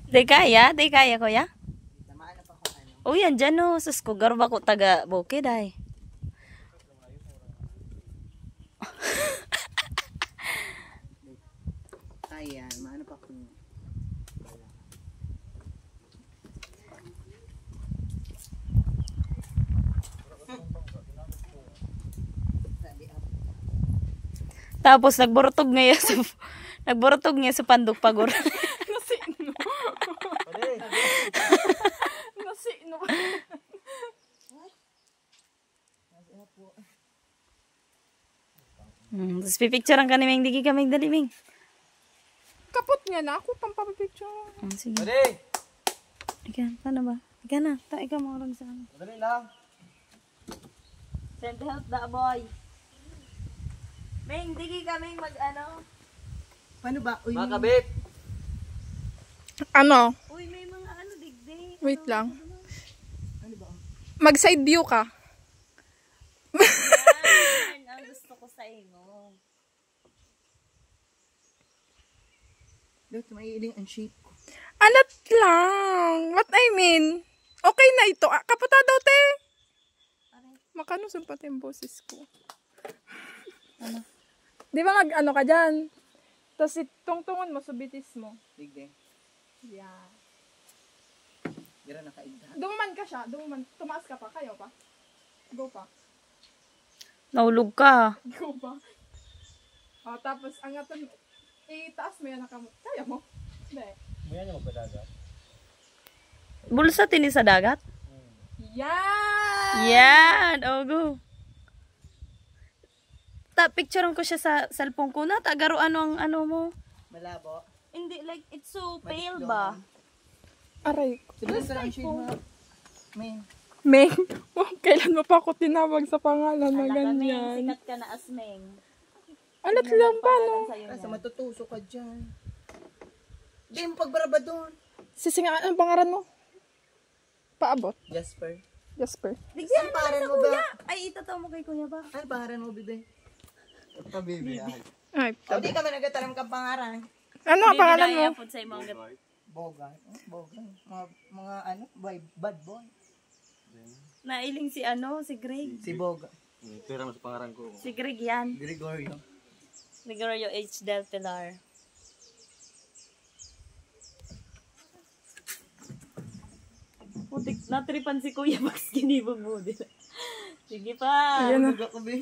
Di kaya kuya. Oh, yan dyan no. Sus ko, garba ko taga bukid ay. Ayan, maano pa ko. Tapos nagburutog ngayon sa pandok pagor. Nasino. Nasino. Tapos pipicturean ka ni Ming, digi ka Ming, dali Ming. Kapot niya na ako pang papapicture. Sige. Pwede. Ika, paano ba? Ika na, ikaw mo lang sa akin. Madali lang. Send help da boy. Ming, digi ka Ming mag ano. Paano ba? Uy, Mga kabit. Ano? Uy, may mga ano digdi. Wait lang. ano ba? Mag side view ka. Yan ang gusto ko sa inyo. Dito, maiiling ang shape ko. Alat lang. What I mean? Okay na ito. Kaputa daw, te. Makano sumpat yung boses ko. Ano? Di ba mag-ano ka dyan? Tapos itungtungan mo, subitis mo. Sige. Yeah. Gira nakaigda. Dumuman ka siya. Dumuman. Tumaas ka pa. Kayo pa. Go pa. Nahulog ka. Go pa. O, tapos angatan. Itaas mo yan nakamot. Kaya mo? Hindi. May ano magpadagat? Bulsa tini sa dagat? Yan! Yan! Oh, go. Picturean ko siya sa cellphone ko na. Tagaro ano ang ano mo. Malabo. Hindi, like, it's so pale ba? Aray ko. Sabi sa ang shade mo. Main. Meng, kailan mo pa ako tinawag sa pangalan na Alaka, Ming, ganyan? sikat ka na as Ming. Alat lang pa, no? Kasi matutuso ka dyan. Di mo pagbaraba doon. Sisingaan ang pangalan mo? Paabot. Jasper. Jasper. Saan pangalan mo ba? Ay, itataw mo kay kuya ba? Ano pangalan mo, bebe? Pabibi. Ay, O, di kami nagatalam kang pangalan. ano ang pangalan mo? Pud sa imong Boga. Boga. Mga ano, bad boy. nailing si ano, si Greg. Si Boga. Tira mo sa pangarang ko. Si Greg yan. Gregorio. Gregorio H. Del Pilar. Putik, natripan si Kuya Max kinibog mo din. Sige pa. Ayan na. Boga ko, be.